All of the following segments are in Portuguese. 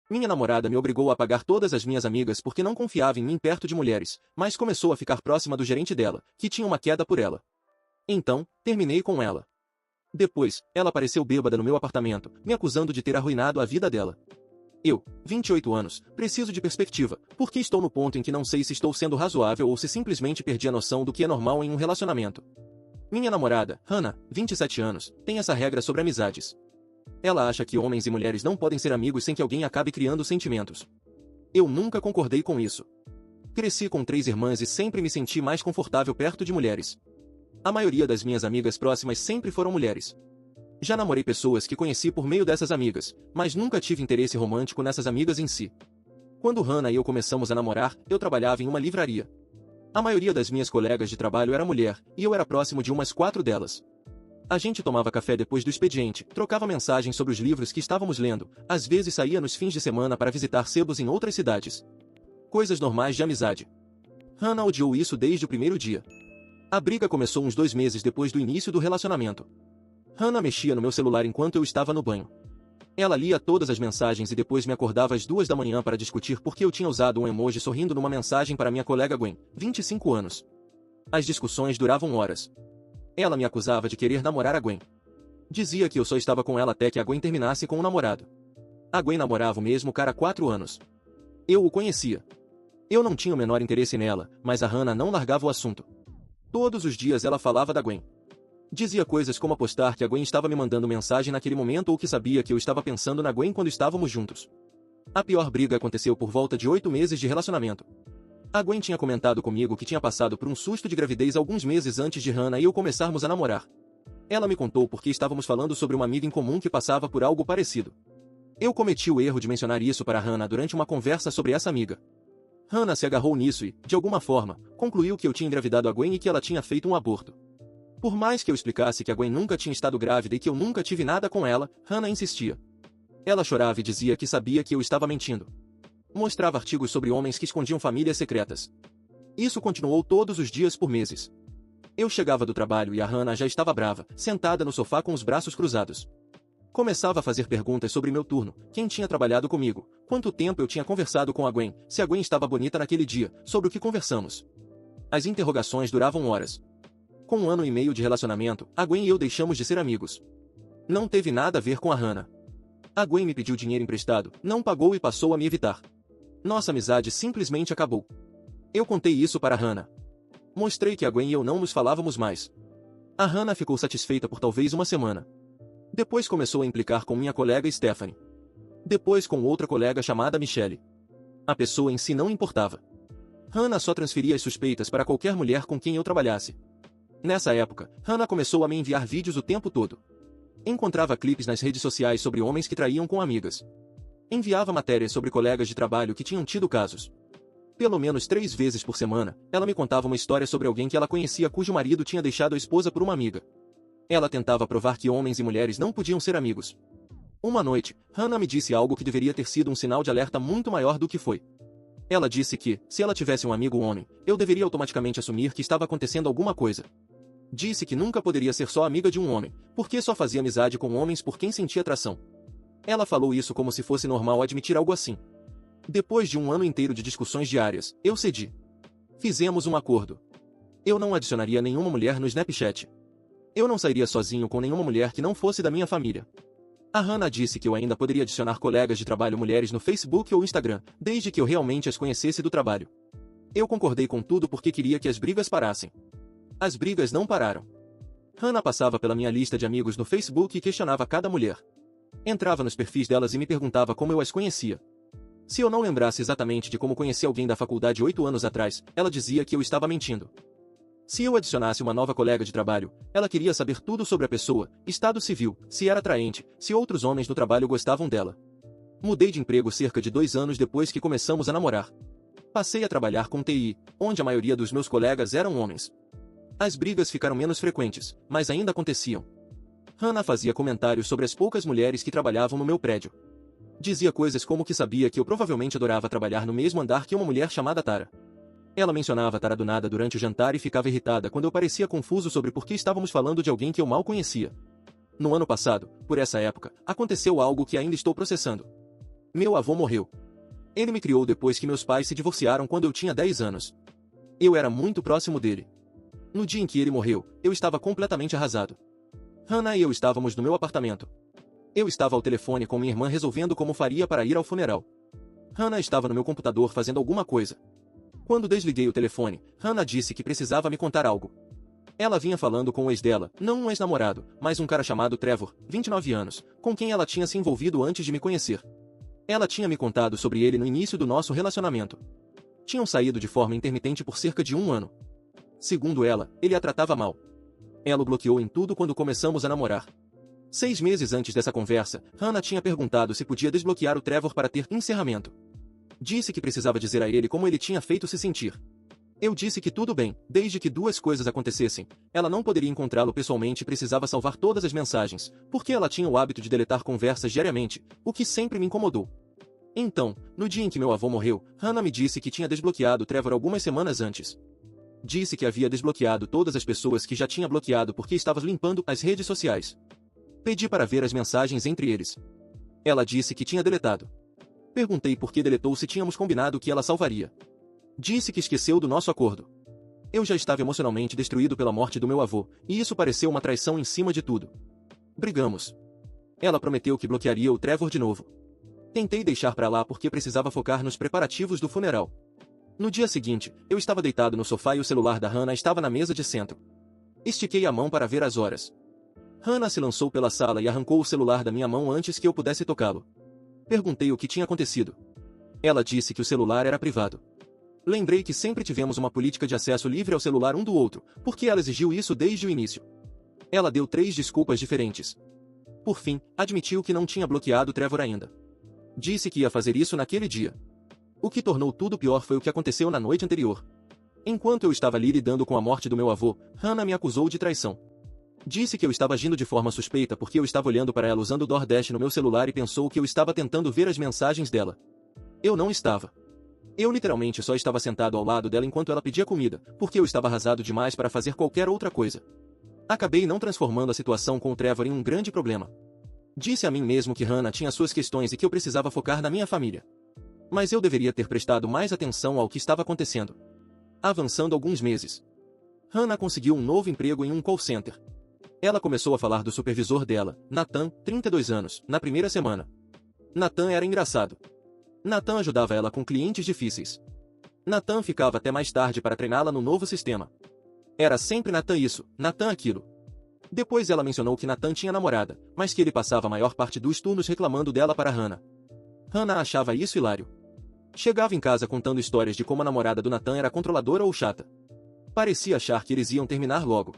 Minha namorada me obrigou a apagar todas as minhas amigas porque não confiava em mim perto de mulheres, mas começou a ficar próxima do gerente dela, que tinha uma queda por ela. Então, terminei com ela. Depois, ela apareceu bêbada no meu apartamento, me acusando de ter arruinado a vida dela. Eu, 28 anos, preciso de perspectiva, porque estou no ponto em que não sei se estou sendo razoável ou se simplesmente perdi a noção do que é normal em um relacionamento. Minha namorada, Hannah, 27 anos, tem essa regra sobre amizades. Ela acha que homens e mulheres não podem ser amigos sem que alguém acabe criando sentimentos. Eu nunca concordei com isso. Cresci com 3 irmãs e sempre me senti mais confortável perto de mulheres. A maioria das minhas amigas próximas sempre foram mulheres. Já namorei pessoas que conheci por meio dessas amigas, mas nunca tive interesse romântico nessas amigas em si. Quando Hannah e eu começamos a namorar, eu trabalhava em uma livraria. A maioria das minhas colegas de trabalho era mulher, e eu era próximo de umas 4 delas. A gente tomava café depois do expediente, trocava mensagens sobre os livros que estávamos lendo, às vezes saía nos fins de semana para visitar sebos em outras cidades. Coisas normais de amizade. Hannah odiou isso desde o primeiro dia. A briga começou uns 2 meses depois do início do relacionamento. Hannah mexia no meu celular enquanto eu estava no banho. Ela lia todas as mensagens e depois me acordava às 2 da manhã para discutir porque eu tinha usado um emoji sorrindo numa mensagem para minha colega Gwen, 25 anos. As discussões duravam horas. Ela me acusava de querer namorar a Gwen. Dizia que eu só estava com ela até que a Gwen terminasse com o namorado. A Gwen namorava o mesmo cara há 4 anos. Eu o conhecia. Eu não tinha o menor interesse nela, mas a Hannah não largava o assunto. Todos os dias ela falava da Gwen. Dizia coisas como apostar que a Gwen estava me mandando mensagem naquele momento ou que sabia que eu estava pensando na Gwen quando estávamos juntos. A pior briga aconteceu por volta de 8 meses de relacionamento. A Gwen tinha comentado comigo que tinha passado por um susto de gravidez alguns meses antes de Hannah e eu começarmos a namorar. Ela me contou porque estávamos falando sobre uma amiga em comum que passava por algo parecido. Eu cometi o erro de mencionar isso para Hannah durante uma conversa sobre essa amiga. Hannah se agarrou nisso e, de alguma forma, concluiu que eu tinha engravidado a Gwen e que ela tinha feito um aborto. Por mais que eu explicasse que a Gwen nunca tinha estado grávida e que eu nunca tive nada com ela, Hannah insistia. Ela chorava e dizia que sabia que eu estava mentindo. Mostrava artigos sobre homens que escondiam famílias secretas. Isso continuou todos os dias por meses. Eu chegava do trabalho e a Hannah já estava brava, sentada no sofá com os braços cruzados. Começava a fazer perguntas sobre meu turno, quem tinha trabalhado comigo, quanto tempo eu tinha conversado com a Gwen, se a Gwen estava bonita naquele dia, sobre o que conversamos. As interrogações duravam horas. Com 1 ano e meio de relacionamento, a Gwen e eu deixamos de ser amigos. Não teve nada a ver com a Hannah. A Gwen me pediu dinheiro emprestado, não pagou e passou a me evitar. Nossa amizade simplesmente acabou. Eu contei isso para a Hannah. Mostrei que a Gwen e eu não nos falávamos mais. A Hannah ficou satisfeita por talvez uma semana. Depois começou a implicar com minha colega Stephanie. Depois com outra colega chamada Michelle. A pessoa em si não importava. Hannah só transferia as suspeitas para qualquer mulher com quem eu trabalhasse. Nessa época, Hannah começou a me enviar vídeos o tempo todo. Encontrava clipes nas redes sociais sobre homens que traíam com amigas. Enviava matérias sobre colegas de trabalho que tinham tido casos. Pelo menos 3 vezes por semana, ela me contava uma história sobre alguém que ela conhecia cujo marido tinha deixado a esposa por uma amiga. Ela tentava provar que homens e mulheres não podiam ser amigos. Uma noite, Hannah me disse algo que deveria ter sido um sinal de alerta muito maior do que foi. Ela disse que, se ela tivesse um amigo homem, eu deveria automaticamente assumir que estava acontecendo alguma coisa. Disse que nunca poderia ser só amiga de um homem, porque só fazia amizade com homens por quem sentia atração. Ela falou isso como se fosse normal admitir algo assim. Depois de 1 ano inteiro de discussões diárias, eu cedi. Fizemos um acordo. Eu não adicionaria nenhuma mulher no Snapchat. Eu não sairia sozinho com nenhuma mulher que não fosse da minha família. A Hannah disse que eu ainda poderia adicionar colegas de trabalho mulheres no Facebook ou Instagram, desde que eu realmente as conhecesse do trabalho. Eu concordei com tudo porque queria que as brigas parassem. As brigas não pararam. Hannah passava pela minha lista de amigos no Facebook e questionava cada mulher. Entrava nos perfis delas e me perguntava como eu as conhecia. Se eu não lembrasse exatamente de como conheci alguém da faculdade 8 anos atrás, ela dizia que eu estava mentindo. Se eu adicionasse uma nova colega de trabalho, ela queria saber tudo sobre a pessoa, estado civil, se era atraente, se outros homens no trabalho gostavam dela. Mudei de emprego cerca de 2 anos depois que começamos a namorar. Passei a trabalhar com TI, onde a maioria dos meus colegas eram homens. As brigas ficaram menos frequentes, mas ainda aconteciam. Hannah fazia comentários sobre as poucas mulheres que trabalhavam no meu prédio. Dizia coisas como que sabia que eu provavelmente adorava trabalhar no mesmo andar que uma mulher chamada Tara. Ela mencionava Tara do nada durante o jantar e ficava irritada quando eu parecia confuso sobre por que estávamos falando de alguém que eu mal conhecia. No ano passado, por essa época, aconteceu algo que ainda estou processando. Meu avô morreu. Ele me criou depois que meus pais se divorciaram quando eu tinha 10 anos. Eu era muito próximo dele. No dia em que ele morreu, eu estava completamente arrasado. Hannah e eu estávamos no meu apartamento. Eu estava ao telefone com minha irmã resolvendo como faria para ir ao funeral. Hannah estava no meu computador fazendo alguma coisa. Quando desliguei o telefone, Hannah disse que precisava me contar algo. Ela vinha falando com o ex dela, não um ex-namorado, mas um cara chamado Trevor, 29 anos, com quem ela tinha se envolvido antes de me conhecer. Ela tinha me contado sobre ele no início do nosso relacionamento. Tinham saído de forma intermitente por cerca de 1 ano. Segundo ela, ele a tratava mal. Ela o bloqueou em tudo quando começamos a namorar. 6 meses antes dessa conversa, Hannah tinha perguntado se podia desbloquear o Trevor para ter encerramento. Disse que precisava dizer a ele como ele tinha feito se sentir. Eu disse que tudo bem, desde que 2 coisas acontecessem. Ela não poderia encontrá-lo pessoalmente e precisava salvar todas as mensagens, porque ela tinha o hábito de deletar conversas diariamente, o que sempre me incomodou. Então, no dia em que meu avô morreu, Hannah me disse que tinha desbloqueado Trevor algumas semanas antes. Disse que havia desbloqueado todas as pessoas que já tinha bloqueado porque estava limpando as redes sociais. Pedi para ver as mensagens entre eles. Ela disse que tinha deletado. Perguntei por que deletou se tínhamos combinado que ela salvaria. Disse que esqueceu do nosso acordo. Eu já estava emocionalmente destruído pela morte do meu avô, e isso pareceu uma traição em cima de tudo. Brigamos. Ela prometeu que bloquearia o Trevor de novo. Tentei deixar pra lá porque precisava focar nos preparativos do funeral. No dia seguinte, eu estava deitado no sofá e o celular da Hannah estava na mesa de centro. Estiquei a mão para ver as horas. Hannah se lançou pela sala e arrancou o celular da minha mão antes que eu pudesse tocá-lo. Perguntei o que tinha acontecido. Ela disse que o celular era privado. Lembrei que sempre tivemos uma política de acesso livre ao celular um do outro, porque ela exigiu isso desde o início. Ela deu 3 desculpas diferentes. Por fim, admitiu que não tinha bloqueado Trevor ainda. Disse que ia fazer isso naquele dia. O que tornou tudo pior foi o que aconteceu na noite anterior. Enquanto eu estava ali lidando com a morte do meu avô, Hannah me acusou de traição. Disse que eu estava agindo de forma suspeita porque eu estava olhando para ela usando o DoorDash no meu celular e pensou que eu estava tentando ver as mensagens dela. Eu não estava. Eu literalmente só estava sentado ao lado dela enquanto ela pedia comida, porque eu estava arrasado demais para fazer qualquer outra coisa. Acabei não transformando a situação com o Trevor em um grande problema. Disse a mim mesmo que Hannah tinha suas questões e que eu precisava focar na minha família. Mas eu deveria ter prestado mais atenção ao que estava acontecendo. Avançando alguns meses. Hannah conseguiu um novo emprego em um call center. Ela começou a falar do supervisor dela, Nathan, 32 anos, na primeira semana. Nathan era engraçado. Nathan ajudava ela com clientes difíceis. Nathan ficava até mais tarde para treiná-la no novo sistema. Era sempre Nathan isso, Nathan aquilo. Depois ela mencionou que Nathan tinha namorada, mas que ele passava a maior parte dos turnos reclamando dela para Hannah. Hannah achava isso hilário. Chegava em casa contando histórias de como a namorada do Nathan era controladora ou chata. Parecia achar que eles iam terminar logo.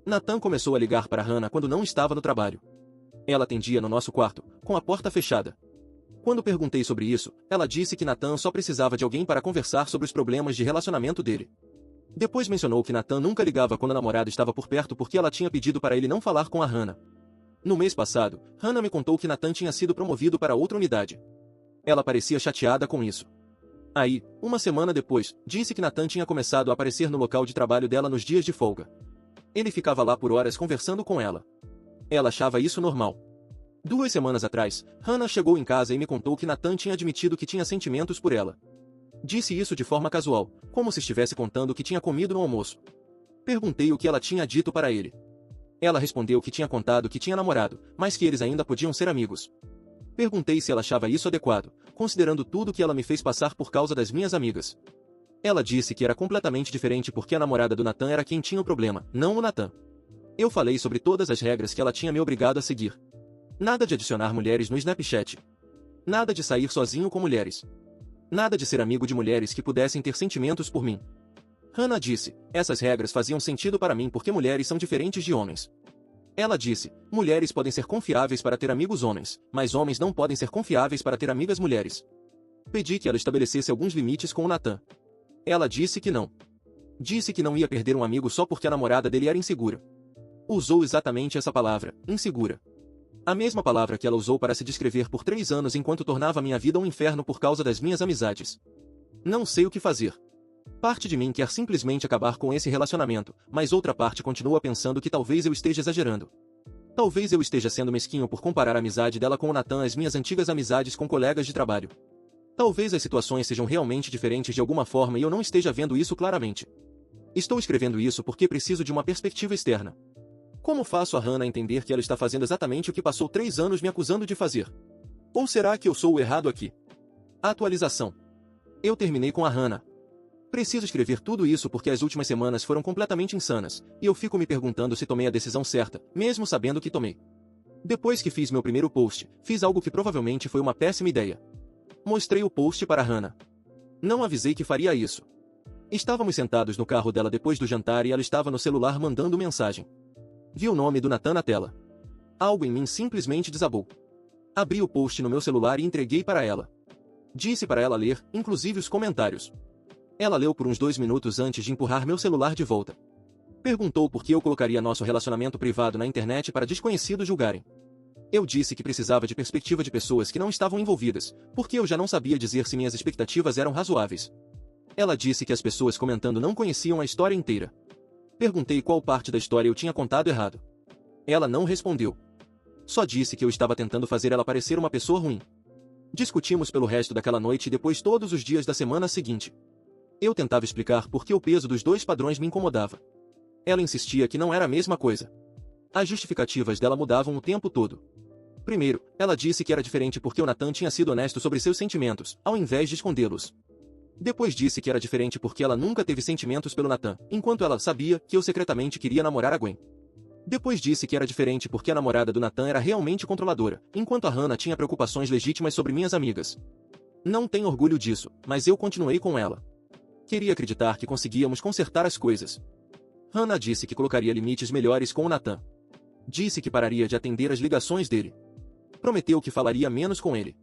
Nathan começou a ligar para Hannah quando não estava no trabalho. Ela atendia no nosso quarto, com a porta fechada. Quando perguntei sobre isso, ela disse que Nathan só precisava de alguém para conversar sobre os problemas de relacionamento dele. Depois mencionou que Nathan nunca ligava quando a namorada estava por perto porque ela tinha pedido para ele não falar com a Hannah. No mês passado, Hannah me contou que Nathan tinha sido promovido para outra unidade. Ela parecia chateada com isso. Aí, uma semana depois, disse que Nathan tinha começado a aparecer no local de trabalho dela nos dias de folga. Ele ficava lá por horas conversando com ela. Ela achava isso normal. 2 semanas atrás, Hannah chegou em casa e me contou que Nathan tinha admitido que tinha sentimentos por ela. Disse isso de forma casual, como se estivesse contando o que tinha comido no almoço. Perguntei o que ela tinha dito para ele. Ela respondeu que tinha contado que tinha namorado, mas que eles ainda podiam ser amigos. Perguntei se ela achava isso adequado, considerando tudo que ela me fez passar por causa das minhas amigas. Ela disse que era completamente diferente porque a namorada do Nathan era quem tinha o problema, não o Nathan. Eu falei sobre todas as regras que ela tinha me obrigado a seguir. Nada de adicionar mulheres no Snapchat. Nada de sair sozinho com mulheres. Nada de ser amigo de mulheres que pudessem ter sentimentos por mim. Hannah disse, essas regras faziam sentido para mim porque mulheres são diferentes de homens. Ela disse, mulheres podem ser confiáveis para ter amigos homens, mas homens não podem ser confiáveis para ter amigas mulheres. Pedi que ela estabelecesse alguns limites com o Nathan. Ela disse que não. Disse que não ia perder um amigo só porque a namorada dele era insegura. Usou exatamente essa palavra, insegura. A mesma palavra que ela usou para se descrever por 3 anos enquanto tornava minha vida um inferno por causa das minhas amizades. Não sei o que fazer. Parte de mim quer simplesmente acabar com esse relacionamento, mas outra parte continua pensando que talvez eu esteja exagerando. Talvez eu esteja sendo mesquinho por comparar a amizade dela com o Nathan às minhas antigas amizades com colegas de trabalho. Talvez as situações sejam realmente diferentes de alguma forma e eu não esteja vendo isso claramente. Estou escrevendo isso porque preciso de uma perspectiva externa. Como faço a Hannah entender que ela está fazendo exatamente o que passou 3 anos me acusando de fazer? Ou será que eu sou o errado aqui? Atualização. Eu terminei com a Hannah. Preciso escrever tudo isso porque as últimas semanas foram completamente insanas, e eu fico me perguntando se tomei a decisão certa, mesmo sabendo que tomei. Depois que fiz meu primeiro post, fiz algo que provavelmente foi uma péssima ideia. Mostrei o post para a Hannah. Não avisei que faria isso. Estávamos sentados no carro dela depois do jantar e ela estava no celular mandando mensagem. Vi o nome do Nathan na tela. Algo em mim simplesmente desabou. Abri o post no meu celular e entreguei para ela. Disse para ela ler, inclusive os comentários. Ela leu por uns 2 minutos antes de empurrar meu celular de volta. Perguntou por que eu colocaria nosso relacionamento privado na internet para desconhecidos julgarem. Eu disse que precisava de perspectiva de pessoas que não estavam envolvidas, porque eu já não sabia dizer se minhas expectativas eram razoáveis. Ela disse que as pessoas comentando não conheciam a história inteira. Perguntei qual parte da história eu tinha contado errado. Ela não respondeu. Só disse que eu estava tentando fazer ela parecer uma pessoa ruim. Discutimos pelo resto daquela noite e depois todos os dias da semana seguinte. Eu tentava explicar por que o peso dos 2 padrões me incomodava. Ela insistia que não era a mesma coisa. As justificativas dela mudavam o tempo todo. Primeiro, ela disse que era diferente porque o Nathan tinha sido honesto sobre seus sentimentos, ao invés de escondê-los. Depois disse que era diferente porque ela nunca teve sentimentos pelo Nathan, enquanto ela sabia que eu secretamente queria namorar a Gwen. Depois disse que era diferente porque a namorada do Nathan era realmente controladora, enquanto a Hannah tinha preocupações legítimas sobre minhas amigas. Não tenho orgulho disso, mas eu continuei com ela. Queria acreditar que conseguíamos consertar as coisas. Hannah disse que colocaria limites melhores com o Nathan. Disse que pararia de atender as ligações dele. Prometeu que falaria menos com ele.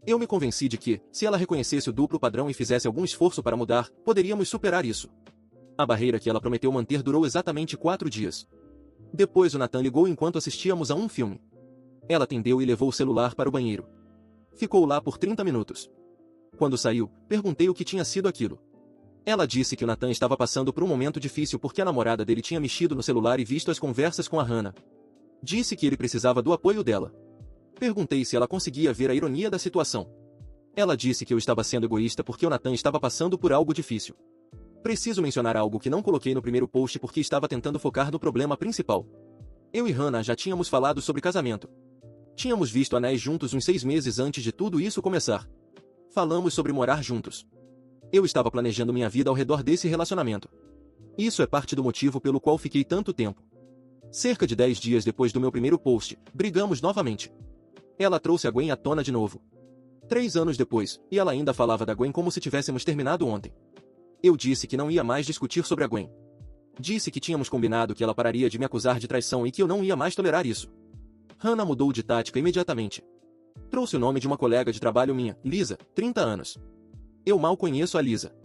Eu me convenci de que, se ela reconhecesse o duplo padrão e fizesse algum esforço para mudar, poderíamos superar isso. A barreira que ela prometeu manter durou exatamente 4 dias. Depois o Nathan ligou enquanto assistíamos a um filme. Ela atendeu e levou o celular para o banheiro. Ficou lá por 30 minutos. Quando saiu, perguntei o que tinha sido aquilo. Ela disse que o Nathan estava passando por um momento difícil porque a namorada dele tinha mexido no celular e visto as conversas com a Hannah. Disse que ele precisava do apoio dela. Perguntei se ela conseguia ver a ironia da situação. Ela disse que eu estava sendo egoísta porque o Nathan estava passando por algo difícil. Preciso mencionar algo que não coloquei no primeiro post porque estava tentando focar no problema principal. Eu e Hannah já tínhamos falado sobre casamento. Tínhamos visto anéis juntos uns 6 meses antes de tudo isso começar. Falamos sobre morar juntos. Eu estava planejando minha vida ao redor desse relacionamento. Isso é parte do motivo pelo qual fiquei tanto tempo. Cerca de 10 dias depois do meu primeiro post, brigamos novamente. Ela trouxe a Gwen à tona de novo. 3 anos depois, e ela ainda falava da Gwen como se tivéssemos terminado ontem. Eu disse que não ia mais discutir sobre a Gwen. Disse que tínhamos combinado que ela pararia de me acusar de traição e que eu não ia mais tolerar isso. Hannah mudou de tática imediatamente. Trouxe o nome de uma colega de trabalho minha, Lisa, 30 anos. Eu mal conheço a Lisa.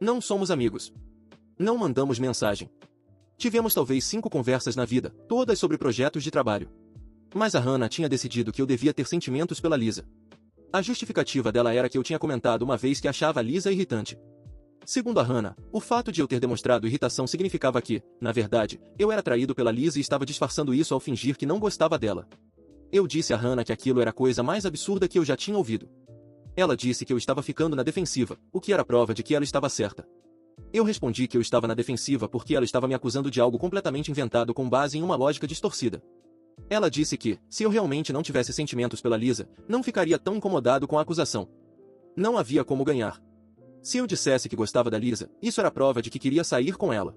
Não somos amigos. Não mandamos mensagem. Tivemos talvez 5 conversas na vida, todas sobre projetos de trabalho. Mas a Hannah tinha decidido que eu devia ter sentimentos pela Lisa. A justificativa dela era que eu tinha comentado uma vez que achava a Lisa irritante. Segundo a Hannah, o fato de eu ter demonstrado irritação significava que, na verdade, eu era atraído pela Lisa e estava disfarçando isso ao fingir que não gostava dela. Eu disse a Hannah que aquilo era a coisa mais absurda que eu já tinha ouvido. Ela disse que eu estava ficando na defensiva, o que era prova de que ela estava certa. Eu respondi que eu estava na defensiva porque ela estava me acusando de algo completamente inventado com base em uma lógica distorcida. Ela disse que, se eu realmente não tivesse sentimentos pela Lisa, não ficaria tão incomodado com a acusação. Não havia como ganhar. Se eu dissesse que gostava da Lisa, isso era prova de que queria sair com ela.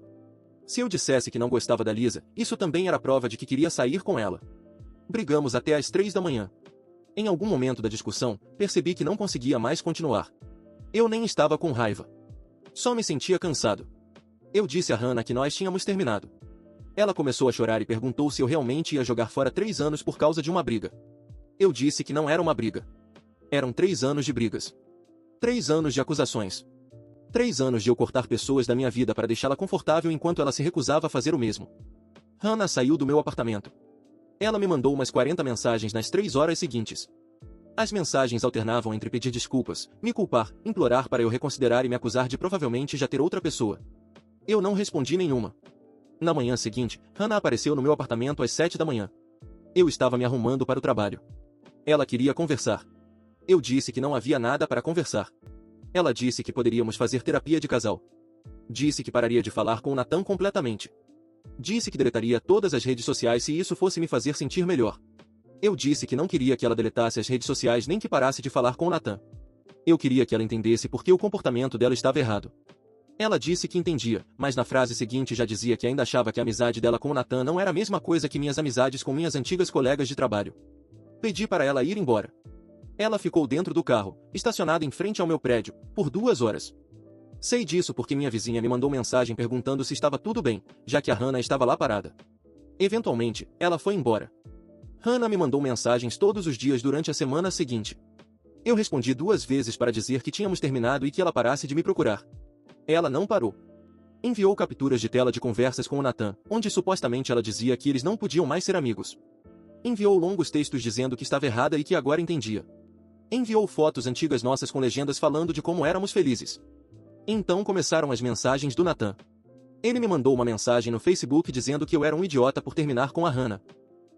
Se eu dissesse que não gostava da Lisa, isso também era prova de que queria sair com ela. Brigamos até às 3 da manhã. Em algum momento da discussão, percebi que não conseguia mais continuar. Eu nem estava com raiva. Só me sentia cansado. Eu disse a Hannah que nós tínhamos terminado. Ela começou a chorar e perguntou se eu realmente ia jogar fora 3 anos por causa de uma briga. Eu disse que não era uma briga. Eram 3 anos de brigas. 3 anos de acusações. 3 anos de eu cortar pessoas da minha vida para deixá-la confortável enquanto ela se recusava a fazer o mesmo. Hannah saiu do meu apartamento. Ela me mandou umas 40 mensagens nas 3 horas seguintes. As mensagens alternavam entre pedir desculpas, me culpar, implorar para eu reconsiderar e me acusar de provavelmente já ter outra pessoa. Eu não respondi nenhuma. Na manhã seguinte, Hannah apareceu no meu apartamento às 7 da manhã. Eu estava me arrumando para o trabalho. Ela queria conversar. Eu disse que não havia nada para conversar. Ela disse que poderíamos fazer terapia de casal. Disse que pararia de falar com o Nathan completamente. Disse que deletaria todas as redes sociais se isso fosse me fazer sentir melhor. Eu disse que não queria que ela deletasse as redes sociais nem que parasse de falar com o Nathan. Eu queria que ela entendesse porque o comportamento dela estava errado. Ela disse que entendia, mas na frase seguinte já dizia que ainda achava que a amizade dela com o Nathan não era a mesma coisa que minhas amizades com minhas antigas colegas de trabalho. Pedi para ela ir embora. Ela ficou dentro do carro, estacionada em frente ao meu prédio, por 2 horas. Sei disso porque minha vizinha me mandou mensagem perguntando se estava tudo bem, já que a Hannah estava lá parada. Eventualmente, ela foi embora. Hannah me mandou mensagens todos os dias durante a semana seguinte. Eu respondi 2 vezes para dizer que tínhamos terminado e que ela parasse de me procurar. Ela não parou. Enviou capturas de tela de conversas com o Nathan, onde supostamente ela dizia que eles não podiam mais ser amigos. Enviou longos textos dizendo que estava errada e que agora entendia. Enviou fotos antigas nossas com legendas falando de como éramos felizes. Então começaram as mensagens do Nathan. Ele me mandou uma mensagem no Facebook dizendo que eu era um idiota por terminar com a Hannah.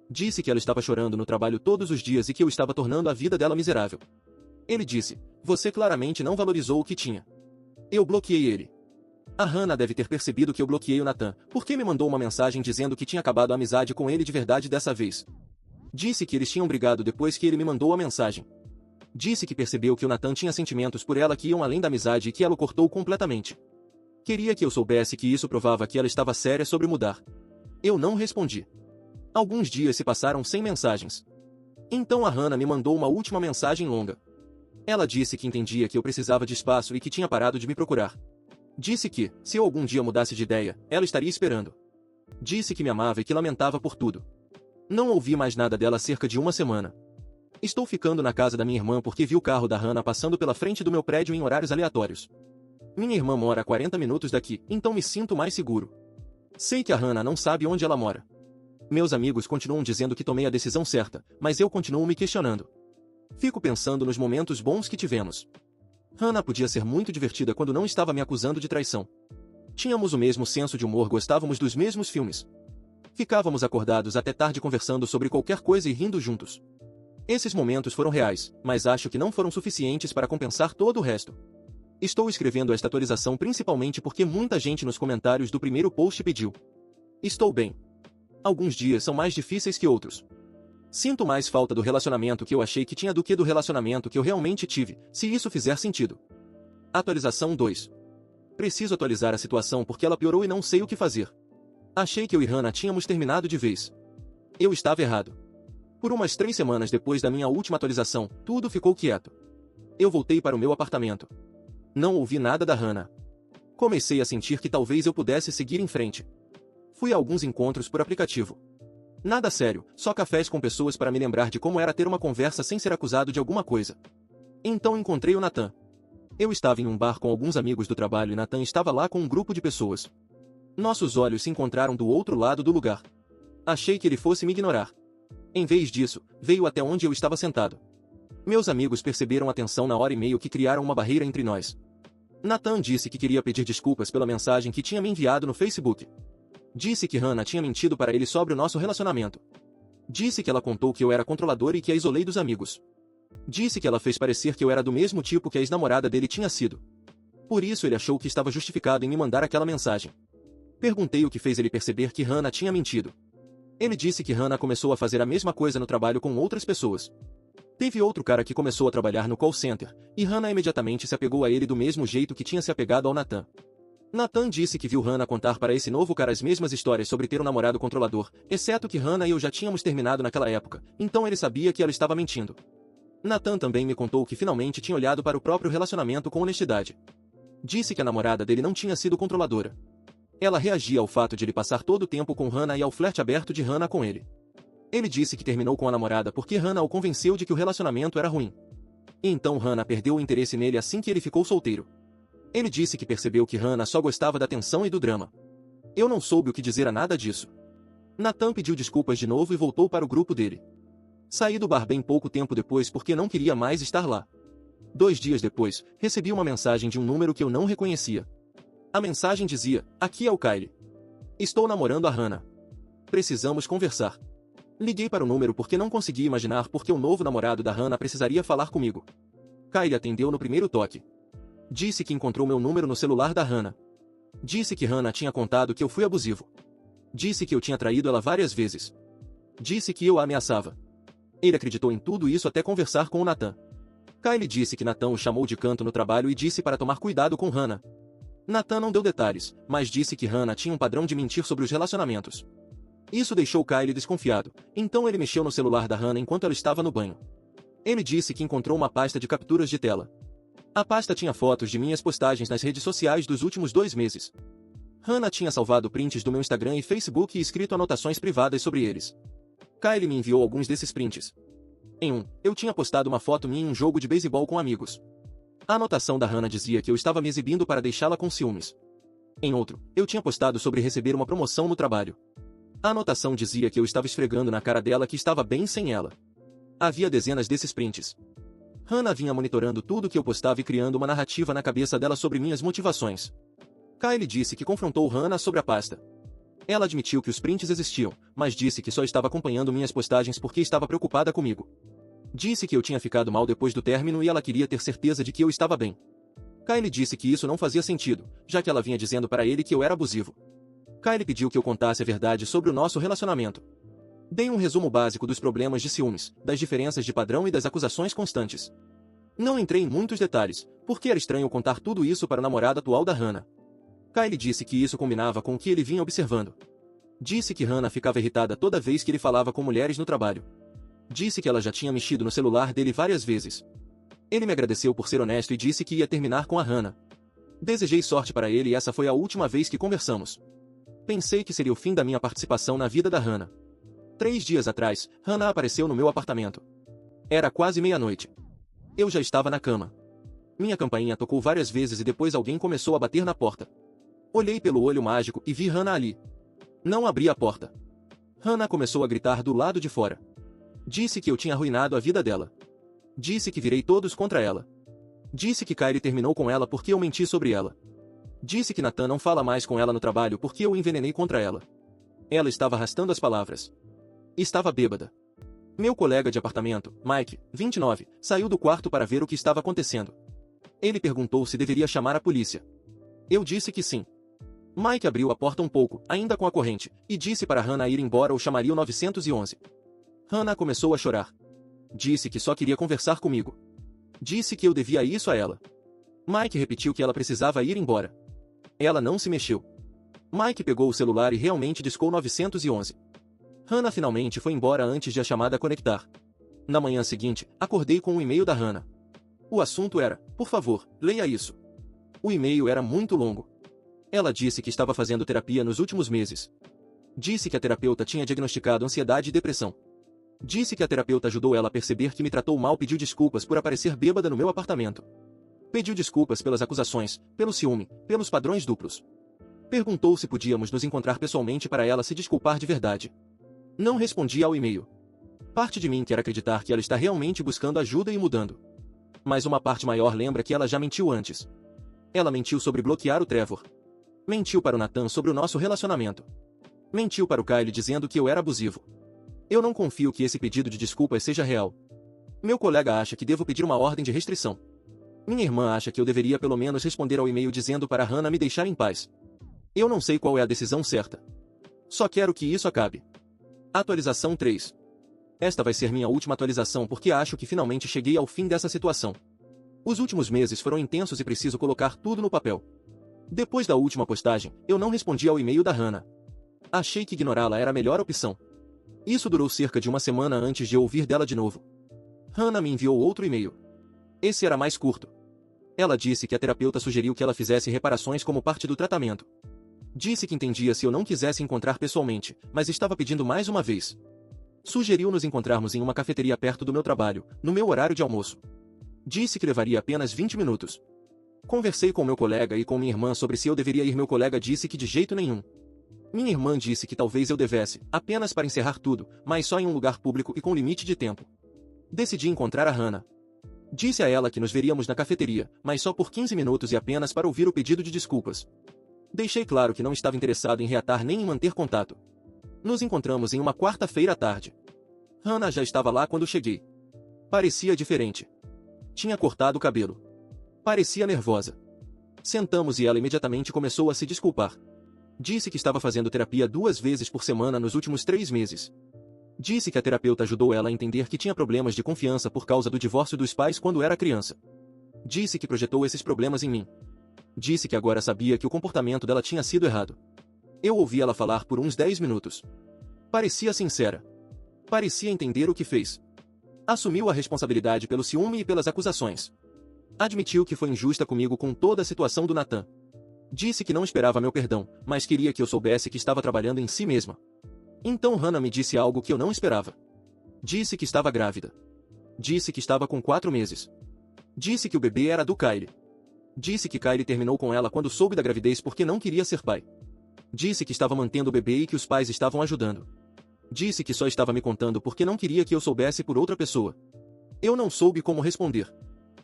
Disse que ela estava chorando no trabalho todos os dias e que eu estava tornando a vida dela miserável. Ele disse: "Você claramente não valorizou o que tinha." Eu bloqueei ele. A Hannah deve ter percebido que eu bloqueei o Nathan, porque me mandou uma mensagem dizendo que tinha acabado a amizade com ele de verdade dessa vez. Disse que eles tinham brigado depois que ele me mandou a mensagem. Disse que percebeu que o Nathan tinha sentimentos por ela que iam além da amizade e que ela o cortou completamente. Queria que eu soubesse que isso provava que ela estava séria sobre mudar. Eu não respondi. Alguns dias se passaram sem mensagens. Então a Hannah me mandou uma última mensagem longa. Ela disse que entendia que eu precisava de espaço e que tinha parado de me procurar. Disse que, se eu algum dia mudasse de ideia, ela estaria esperando. Disse que me amava e que lamentava por tudo. Não ouvi mais nada dela há cerca de 1 semana. Estou ficando na casa da minha irmã porque vi o carro da Hannah passando pela frente do meu prédio em horários aleatórios. Minha irmã mora a 40 minutos daqui, então me sinto mais seguro. Sei que a Hannah não sabe onde ela mora. Meus amigos continuam dizendo que tomei a decisão certa, mas eu continuo me questionando. Fico pensando nos momentos bons que tivemos. Hannah podia ser muito divertida quando não estava me acusando de traição. Tínhamos o mesmo senso de humor, gostávamos dos mesmos filmes. Ficávamos acordados até tarde conversando sobre qualquer coisa e rindo juntos. Esses momentos foram reais, mas acho que não foram suficientes para compensar todo o resto. Estou escrevendo esta atualização principalmente porque muita gente nos comentários do primeiro post pediu. Estou bem. Alguns dias são mais difíceis que outros. Sinto mais falta do relacionamento que eu achei que tinha do que do relacionamento que eu realmente tive, se isso fizer sentido. Atualização 2. Preciso atualizar a situação porque ela piorou e não sei o que fazer. Achei que eu e Hannah tínhamos terminado de vez. Eu estava errado. Por umas 3 semanas depois da minha última atualização, tudo ficou quieto. Eu voltei para o meu apartamento. Não ouvi nada da Hannah. Comecei a sentir que talvez eu pudesse seguir em frente. Fui a alguns encontros por aplicativo. Nada sério, só cafés com pessoas para me lembrar de como era ter uma conversa sem ser acusado de alguma coisa. Então encontrei o Nathan. Eu estava em um bar com alguns amigos do trabalho e Nathan estava lá com um grupo de pessoas. Nossos olhos se encontraram do outro lado do lugar. Achei que ele fosse me ignorar. Em vez disso, veio até onde eu estava sentado. Meus amigos perceberam a tensão na hora e meio que criaram uma barreira entre nós. Nathan disse que queria pedir desculpas pela mensagem que tinha me enviado no Facebook. Disse que Hannah tinha mentido para ele sobre o nosso relacionamento. Disse que ela contou que eu era controlador e que a isolei dos amigos. Disse que ela fez parecer que eu era do mesmo tipo que a ex-namorada dele tinha sido. Por isso ele achou que estava justificado em me mandar aquela mensagem. Perguntei o que fez ele perceber que Hannah tinha mentido. Ele disse que Hannah começou a fazer a mesma coisa no trabalho com outras pessoas. Teve outro cara que começou a trabalhar no call center, e Hannah imediatamente se apegou a ele do mesmo jeito que tinha se apegado ao Nathan. Nathan disse que viu Hannah contar para esse novo cara as mesmas histórias sobre ter um namorado controlador, exceto que Hannah e eu já tínhamos terminado naquela época, então ele sabia que ela estava mentindo. Nathan também me contou que finalmente tinha olhado para o próprio relacionamento com honestidade. Disse que a namorada dele não tinha sido controladora. Ela reagia ao fato de ele passar todo o tempo com Hannah e ao flerte aberto de Hannah com ele. Ele disse que terminou com a namorada porque Hannah o convenceu de que o relacionamento era ruim. Então Hannah perdeu o interesse nele assim que ele ficou solteiro. Ele disse que percebeu que Hannah só gostava da tensão e do drama. Eu não soube o que dizer a nada disso. Nathan pediu desculpas de novo e voltou para o grupo dele. Saí do bar bem pouco tempo depois porque não queria mais estar lá. 2 dias depois, recebi uma mensagem de um número que eu não reconhecia. A mensagem dizia: "Aqui é o Kyle. Estou namorando a Hannah. Precisamos conversar." Liguei para o número porque não conseguia imaginar por que o novo namorado da Hannah precisaria falar comigo. Kylie atendeu no primeiro toque. Disse que encontrou meu número no celular da Hannah. Disse que Hannah tinha contado que eu fui abusivo. Disse que eu tinha traído ela várias vezes. Disse que eu a ameaçava. Ele acreditou em tudo isso até conversar com o Nathan. Kylie disse que Nathan o chamou de canto no trabalho e disse para tomar cuidado com Hannah. Nathan não deu detalhes, mas disse que Hannah tinha um padrão de mentir sobre os relacionamentos. Isso deixou Kylie desconfiado, então ele mexeu no celular da Hannah enquanto ela estava no banho. Ele disse que encontrou uma pasta de capturas de tela. A pasta tinha fotos de minhas postagens nas redes sociais dos últimos 2 meses. Hannah tinha salvado prints do meu Instagram e Facebook e escrito anotações privadas sobre eles. Kylie me enviou alguns desses prints. Em um, eu tinha postado uma foto minha em um jogo de beisebol com amigos. A anotação da Hannah dizia que eu estava me exibindo para deixá-la com ciúmes. Em outro, eu tinha postado sobre receber uma promoção no trabalho. A anotação dizia que eu estava esfregando na cara dela que estava bem sem ela. Havia dezenas desses prints. Hannah vinha monitorando tudo que eu postava e criando uma narrativa na cabeça dela sobre minhas motivações. Kylie disse que confrontou Hannah sobre a pasta. Ela admitiu que os prints existiam, mas disse que só estava acompanhando minhas postagens porque estava preocupada comigo. Disse que eu tinha ficado mal depois do término e ela queria ter certeza de que eu estava bem. Kylie disse que isso não fazia sentido, já que ela vinha dizendo para ele que eu era abusivo. Kylie pediu que eu contasse a verdade sobre o nosso relacionamento. Dei um resumo básico dos problemas de ciúmes, das diferenças de padrão e das acusações constantes. Não entrei em muitos detalhes, porque era estranho contar tudo isso para a namorada atual da Hannah. Kylie disse que isso combinava com o que ele vinha observando. Disse que Hannah ficava irritada toda vez que ele falava com mulheres no trabalho. Disse que ela já tinha mexido no celular dele várias vezes. Ele me agradeceu por ser honesto e disse que ia terminar com a Hannah. Desejei sorte para ele e essa foi a última vez que conversamos. Pensei que seria o fim da minha participação na vida da Hannah. 3 dias atrás, Hannah apareceu no meu apartamento. Era quase meia-noite. Eu já estava na cama. Minha campainha tocou várias vezes e depois alguém começou a bater na porta. Olhei pelo olho mágico e vi Hannah ali. Não abri a porta. Hannah começou a gritar do lado de fora. Disse que eu tinha arruinado a vida dela. Disse que virei todos contra ela. Disse que Kylie terminou com ela porque eu menti sobre ela. Disse que Nathan não fala mais com ela no trabalho porque eu envenenei contra ela. Ela estava arrastando as palavras. Estava bêbada. Meu colega de apartamento, Mike, 29, saiu do quarto para ver o que estava acontecendo. Ele perguntou se deveria chamar a polícia. Eu disse que sim. Mike abriu a porta um pouco, ainda com a corrente, e disse para Hannah ir embora ou chamaria o 911. Hannah começou a chorar. Disse que só queria conversar comigo. Disse que eu devia isso a ela. Mike repetiu que ela precisava ir embora. Ela não se mexeu. Mike pegou o celular e realmente discou 911. Hannah finalmente foi embora antes de a chamada conectar. Na manhã seguinte, acordei com um e-mail da Hannah. O assunto era, por favor, leia isso. O e-mail era muito longo. Ela disse que estava fazendo terapia nos últimos meses. Disse que a terapeuta tinha diagnosticado ansiedade e depressão. Disse que a terapeuta ajudou ela a perceber que me tratou mal, pediu desculpas por aparecer bêbada no meu apartamento. Pediu desculpas pelas acusações, pelo ciúme, pelos padrões duplos. Perguntou se podíamos nos encontrar pessoalmente para ela se desculpar de verdade. Não respondi ao e-mail. Parte de mim quer acreditar que ela está realmente buscando ajuda e mudando. Mas uma parte maior lembra que ela já mentiu antes. Ela mentiu sobre bloquear o Trevor. Mentiu para o Nathan sobre o nosso relacionamento. Mentiu para o Kylie dizendo que eu era abusivo. Eu não confio que esse pedido de desculpas seja real. Meu colega acha que devo pedir uma ordem de restrição. Minha irmã acha que eu deveria pelo menos responder ao e-mail dizendo para Hannah me deixar em paz. Eu não sei qual é a decisão certa. Só quero que isso acabe. Atualização 3. Esta vai ser minha última atualização porque acho que finalmente cheguei ao fim dessa situação. Os últimos meses foram intensos e preciso colocar tudo no papel. Depois da última postagem, eu não respondi ao e-mail da Hannah. Achei que ignorá-la era a melhor opção. Isso durou cerca de uma semana antes de eu ouvir dela de novo. Hannah me enviou outro e-mail. Esse era mais curto. Ela disse que a terapeuta sugeriu que ela fizesse reparações como parte do tratamento. Disse que entendia se eu não quisesse encontrar pessoalmente, mas estava pedindo mais uma vez. Sugeriu nos encontrarmos em uma cafeteria perto do meu trabalho, no meu horário de almoço. Disse que levaria apenas 20 minutos. Conversei com meu colega e com minha irmã sobre se eu deveria ir. Meu colega disse que de jeito nenhum. Minha irmã disse que talvez eu devesse, apenas para encerrar tudo, mas só em um lugar público e com limite de tempo. Decidi encontrar a Hannah. Disse a ela que nos veríamos na cafeteria, mas só por 15 minutos e apenas para ouvir o pedido de desculpas. Deixei claro que não estava interessado em reatar nem em manter contato. Nos encontramos em uma quarta-feira à tarde. Hannah já estava lá quando cheguei. Parecia diferente. Tinha cortado o cabelo. Parecia nervosa. Sentamos e ela imediatamente começou a se desculpar. Disse que estava fazendo terapia 2 vezes por semana nos últimos 3 meses. Disse que a terapeuta ajudou ela a entender que tinha problemas de confiança por causa do divórcio dos pais quando era criança. Disse que projetou esses problemas em mim. Disse que agora sabia que o comportamento dela tinha sido errado. Eu ouvi ela falar por uns 10 minutos. Parecia sincera. Parecia entender o que fez. Assumiu a responsabilidade pelo ciúme e pelas acusações. Admitiu que foi injusta comigo com toda a situação do Nathan. Disse que não esperava meu perdão, mas queria que eu soubesse que estava trabalhando em si mesma. Então Hannah me disse algo que eu não esperava. Disse que estava grávida. Disse que estava com 4 meses. Disse que o bebê era do Kyle. Disse que Kyle terminou com ela quando soube da gravidez porque não queria ser pai. Disse que estava mantendo o bebê e que os pais estavam ajudando. Disse que só estava me contando porque não queria que eu soubesse por outra pessoa. Eu não soube como responder.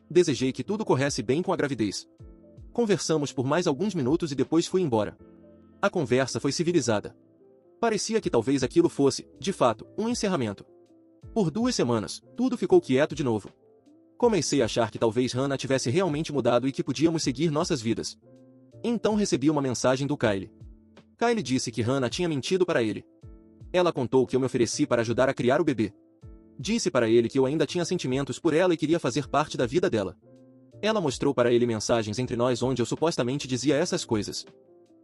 Desejei que tudo corresse bem com a gravidez. Conversamos por mais alguns minutos e depois fui embora. A conversa foi civilizada. Parecia que talvez aquilo fosse, de fato, um encerramento. Por 2 semanas, tudo ficou quieto de novo. Comecei a achar que talvez Hannah tivesse realmente mudado e que podíamos seguir nossas vidas. Então recebi uma mensagem do Kyle. Kyle disse que Hannah tinha mentido para ele. Ela contou que eu me ofereci para ajudar a criar o bebê. Disse para ele que eu ainda tinha sentimentos por ela e queria fazer parte da vida dela. Ela mostrou para ele mensagens entre nós onde eu supostamente dizia essas coisas.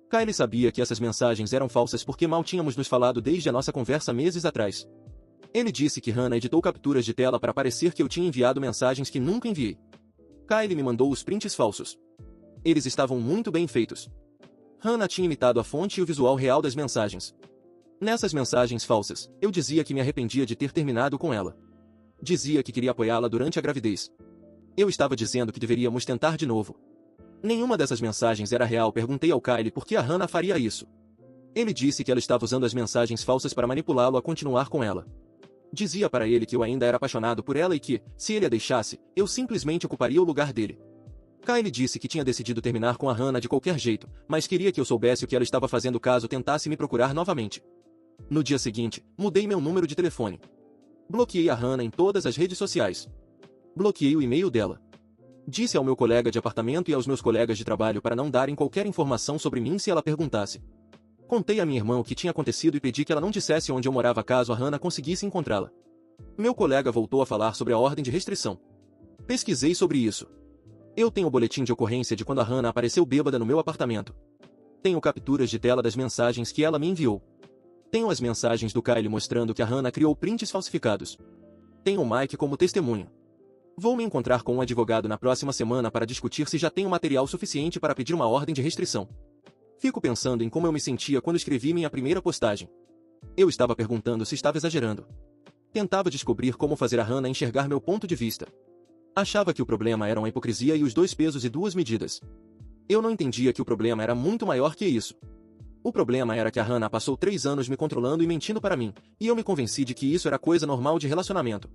Kyle sabia que essas mensagens eram falsas porque mal tínhamos nos falado desde a nossa conversa meses atrás. Ele disse que Hannah editou capturas de tela para parecer que eu tinha enviado mensagens que nunca enviei. Kyle me mandou os prints falsos. Eles estavam muito bem feitos. Hannah tinha imitado a fonte e o visual real das mensagens. Nessas mensagens falsas, eu dizia que me arrependia de ter terminado com ela. Dizia que queria apoiá-la durante a gravidez. Eu estava dizendo que deveríamos tentar de novo. Nenhuma dessas mensagens era real. Perguntei ao Kyle por que a Hannah faria isso. Ele disse que ela estava usando as mensagens falsas para manipulá-lo a continuar com ela. Dizia para ele que eu ainda era apaixonado por ela e que, se ele a deixasse, eu simplesmente ocuparia o lugar dele. Kyle disse que tinha decidido terminar com a Hannah de qualquer jeito, mas queria que eu soubesse o que ela estava fazendo caso tentasse me procurar novamente. No dia seguinte, mudei meu número de telefone. Bloqueei a Hannah em todas as redes sociais. Bloqueei o e-mail dela. Disse ao meu colega de apartamento e aos meus colegas de trabalho para não darem qualquer informação sobre mim se ela perguntasse. Contei a minha irmã o que tinha acontecido e pedi que ela não dissesse onde eu morava caso a Hannah conseguisse encontrá-la. Meu colega voltou a falar sobre a ordem de restrição. Pesquisei sobre isso. Eu tenho o boletim de ocorrência de quando a Hannah apareceu bêbada no meu apartamento. Tenho capturas de tela das mensagens que ela me enviou. Tenho as mensagens do Kyle mostrando que a Hannah criou prints falsificados. Tenho o Mike como testemunha. Vou me encontrar com um advogado na próxima semana para discutir se já tenho material suficiente para pedir uma ordem de restrição. Fico pensando em como eu me sentia quando escrevi minha primeira postagem. Eu estava perguntando se estava exagerando. Tentava descobrir como fazer a Hannah enxergar meu ponto de vista. Achava que o problema eram a hipocrisia e os 2 pesos e 2 medidas. Eu não entendia que o problema era muito maior que isso. O problema era que a Hannah passou 3 anos me controlando e mentindo para mim, e eu me convenci de que isso era coisa normal de relacionamento.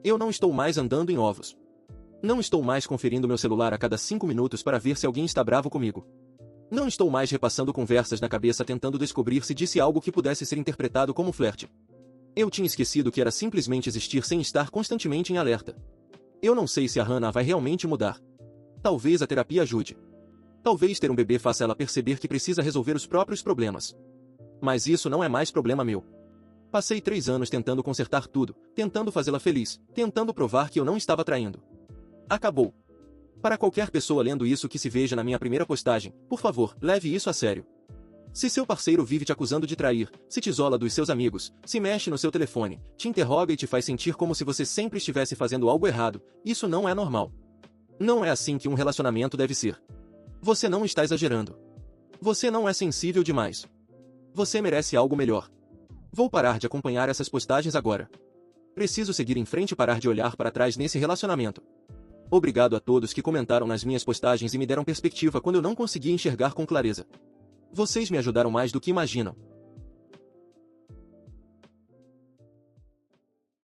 Eu não estou mais andando em ovos. Não estou mais conferindo meu celular a cada 5 minutos para ver se alguém está bravo comigo. Não estou mais repassando conversas na cabeça tentando descobrir se disse algo que pudesse ser interpretado como flerte. Eu tinha esquecido que era simplesmente existir sem estar constantemente em alerta. Eu não sei se a Hannah vai realmente mudar. Talvez a terapia ajude. Talvez ter um bebê faça ela perceber que precisa resolver os próprios problemas. Mas isso não é mais problema meu. Passei 3 anos tentando consertar tudo, tentando fazê-la feliz, tentando provar que eu não estava traindo. Acabou. Para qualquer pessoa lendo isso que se veja na minha primeira postagem, por favor, leve isso a sério. Se seu parceiro vive te acusando de trair, se te isola dos seus amigos, se mexe no seu telefone, te interroga e te faz sentir como se você sempre estivesse fazendo algo errado, isso não é normal. Não é assim que um relacionamento deve ser. Você não está exagerando. Você não é sensível demais. Você merece algo melhor. Vou parar de acompanhar essas postagens agora. Preciso seguir em frente e parar de olhar para trás nesse relacionamento. Obrigado a todos que comentaram nas minhas postagens e me deram perspectiva quando eu não conseguia enxergar com clareza. Vocês me ajudaram mais do que imaginam.